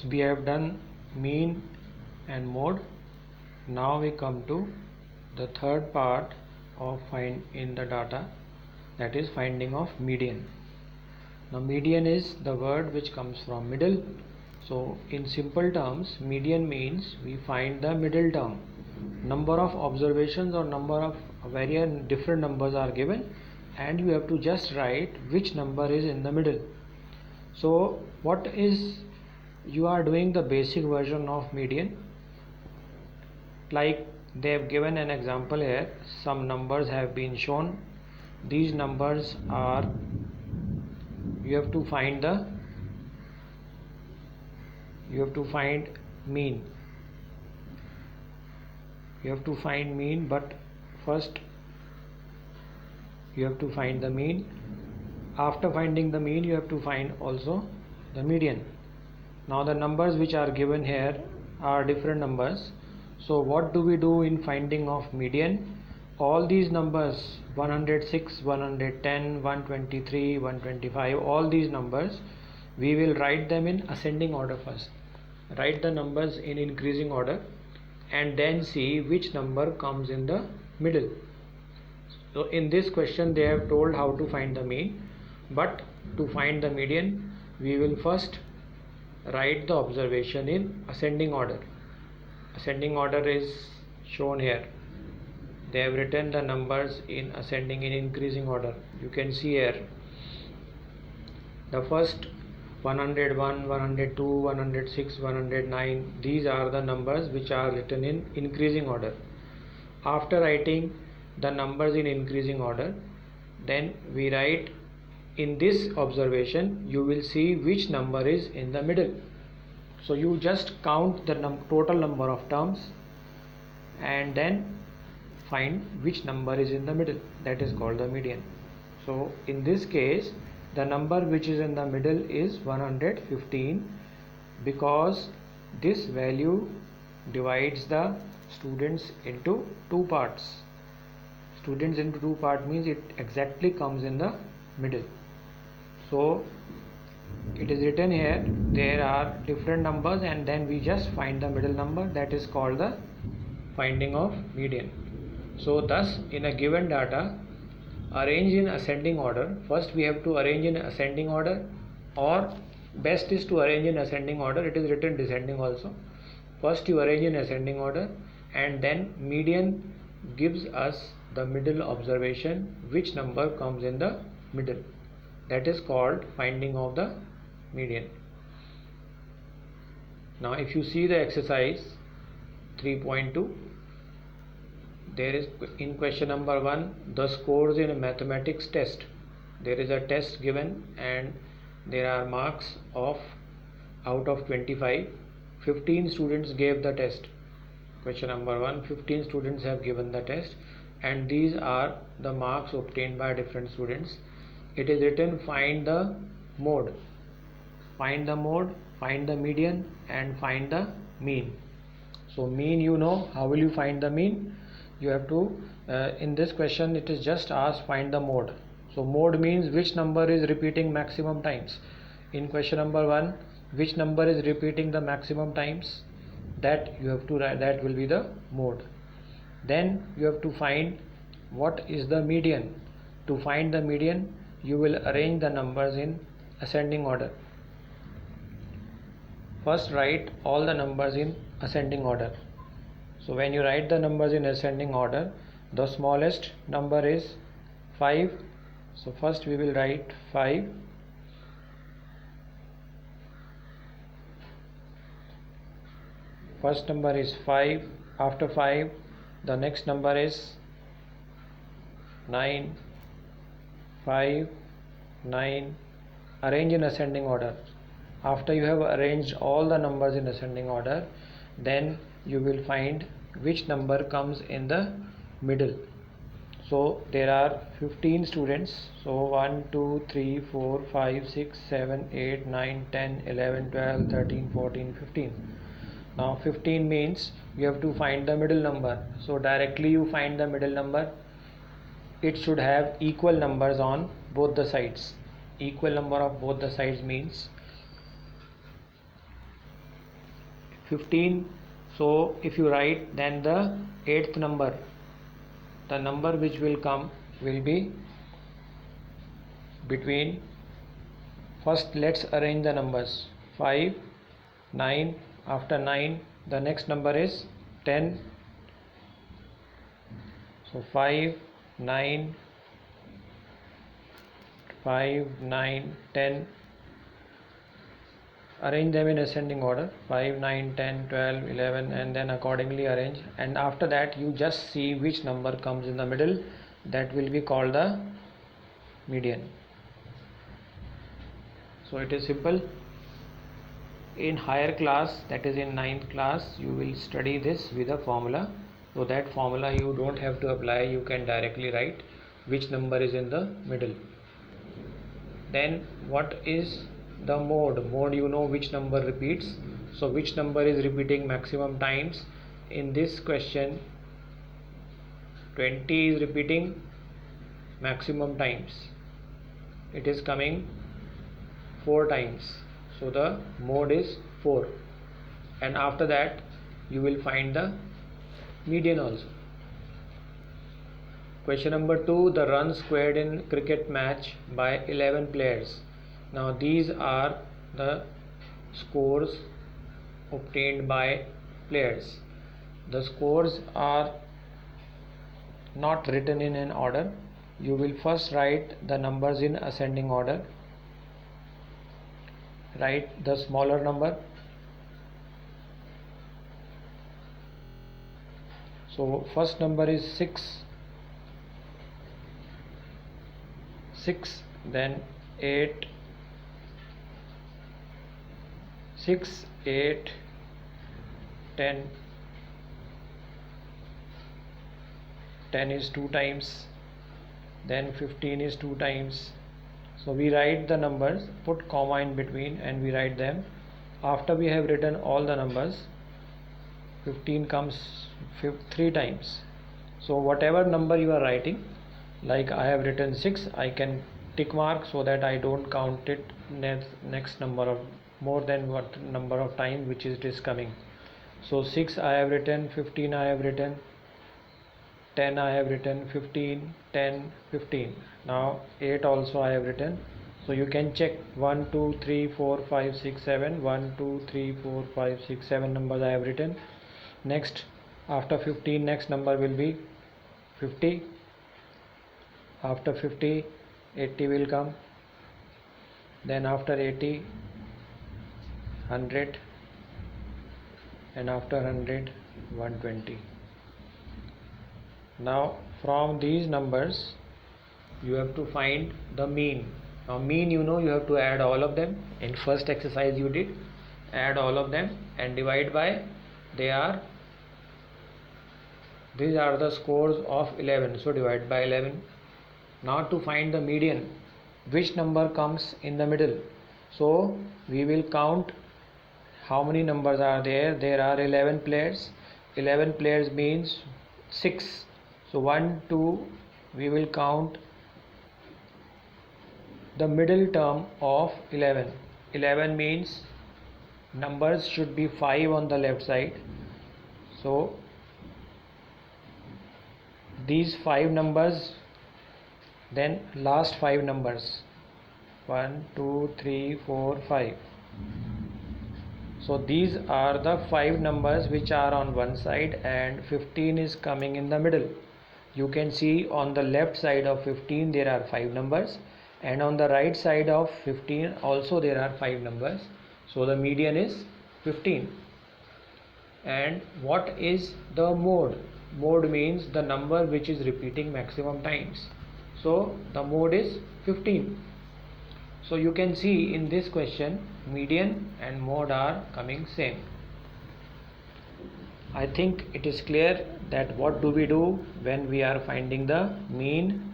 we have done mean and mode. Now we come to the third part of find in the data, that is finding of median. Now median is the word which comes from middle. So in simple terms, median means we find the middle term. Number of observations or number of various different numbers are given, and you have to just write which number is in the middle. So what is, you are doing the basic version of median. Like they have given an example here, some numbers have been shown. These numbers are, you have to find mean. You have to find mean, but first you have to find the mean. After finding the mean, you have to find also the median. Now the numbers which are given here are different numbers. So what do we do in finding of median? All these numbers 106, 110, 123, 125, all these numbers, we will write them in ascending order first. Write the numbers in increasing order and then see which number comes in the middle. So in this question they have told how to find the mean, but to find the median we will first write the observation in ascending order. Ascending order is shown here. They have written the numbers in ascending in increasing order. You can see here the first 101, 102, 106, 109, these are the numbers which are written in increasing order. After writing the numbers in increasing order, then we write in this observation, you will see which number is in the middle. So you just count the total number of terms and then find which number is in the middle. That is called the median. So in this case, the number which is in the middle is 115, because this value divides the students into two parts. Students into two parts means it exactly comes in the middle. So it is written here, there are different numbers and then we just find the middle number. That is called the finding of median. So thus in a given data, arrange in ascending order. First we have to arrange in ascending order, or best is to arrange in ascending order. It is written descending also. First you arrange in ascending order and then median gives us the middle observation, which number comes in the middle. That is called finding of the median. Now if you see the exercise 3.2, there is in question number 1 the scores in a mathematics test. There is a test given and there are marks of out of 25. 15 students gave the test. Question number 1, 15 students have given the test and these are the marks obtained by different students. It is written find the mode. Find the mode, find the median and find the mean. So mean, you know, how will you find the mean? You have to, in this question it is just asked find the mode. So mode means which number is repeating maximum times. In question number 1, which number is repeating the maximum times, that you have to write, that will be the mode. Then you have to find what is the median. To find the median, you will arrange the numbers in ascending order. First write all the numbers in ascending order. So when you write the numbers in ascending order, the smallest number is 5. So first we will write 5. First number is 5. After 5, the next number is 9. 5, 9. Arrange in ascending order. After you have arranged all the numbers in ascending order, then you will find which number comes in the middle. So there are 15 students. So 1, 2, 3, 4, 5, 6, 7, 8, 9, 10, 11, 12, 13, 14, 15. Now 15 means you have to find the middle number. So directly you find the middle number. It should have equal numbers on both the sides. Equal number of both the sides means 15. So if you write, then the 8th number, the number which will come will be between, first let's arrange the numbers, 5, 9, after 9 the next number is 10. So 5, 9, 5, 9, 10. Arrange them in ascending order, 5, 9, 10, 12, 11, and then accordingly arrange, and after that you just see which number comes in the middle. That will be called the median. So it is simple. In higher class, that is in 9th class, you will study this with a formula. So that formula you don't have to apply, you can directly write which number is in the middle. Then what is the mode? Mode, you know which number repeats. So which number is repeating maximum times? In this question 20 is repeating maximum times. It is coming 4 times. So the mode is 4, and after that you will find the median also. Question number 2, the runs scored in cricket match by 11 players. Now these are the scores obtained by players. The scores are not written in an order. You will first write the numbers in ascending order. Write the smaller number. So first number is 6, then 8, 6, 8, 10. 10 is 2 times, then 15 is 2 times. So we write the numbers, put comma in between, and we write them. After we have written all the numbers, 15 comes 3 times. So whatever number you are writing, like I have written 6, I can tick mark so that I don't count it next number of more than what number of time which it is coming. So 6 I have written, 15 I have written, 10 I have written, 15, 10, 15. Now 8 also I have written. So you can check 1, 2, 3, 4, 5, 6, 7. 1, 2, 3, 4, 5, 6, 7 numbers I have written. Next, after 15, next number will be 50. After 50, 80 will come. Then after 80, 100. And after 100, 120. Now from these numbers you have to find the mean. Now mean, you know, you have to add all of them. In first exercise you did, add all of them and divide by, these are the scores of 11, so divide by 11. Now to find the median, which number comes in the middle? So we will count how many numbers are there. There are 11 players. 11 players means 6. So 1, 2, we will count the middle term of 11. 11 means numbers should be 5 on the left side. So these 5 numbers, then last 5 numbers, 1, 2, 3, 4, 5. So these are the 5 numbers which are on one side, and 15 is coming in the middle. You can see on the left side of 15 there are 5 numbers, and on the right side of 15 also there are 5 numbers. So the median is 15. And what is the mode? Mode means the number which is repeating maximum times. So the mode is 15. So you can see in this question median and mode are coming same. I think it is clear that what do we do when we are finding the mean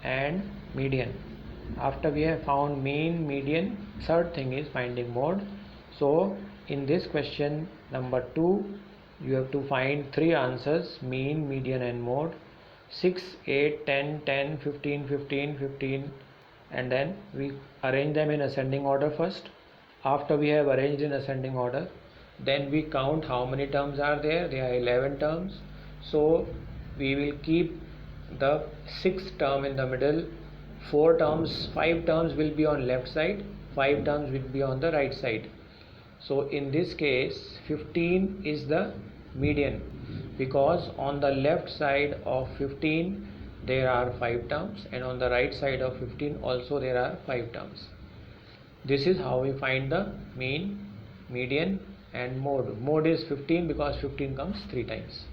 and median. After we have found mean, median, third thing is finding mode. So in this question number 2, you have to find 3 answers: mean, median and mode. 6, 8, 10, 10, 15, 15, 15, and then we arrange them in ascending order first. After we have arranged in ascending order, then we count how many terms are there. There are 11 terms, so we will keep the sixth term in the middle. 5 terms will be on left side, 5 terms will be on the right side. So in this case 15 is the median, because on the left side of 15 there are 5 terms, and on the right side of 15 also there are 5 terms. This is how we find the mean, median and mode. Mode is 15 because 15 comes 3 times.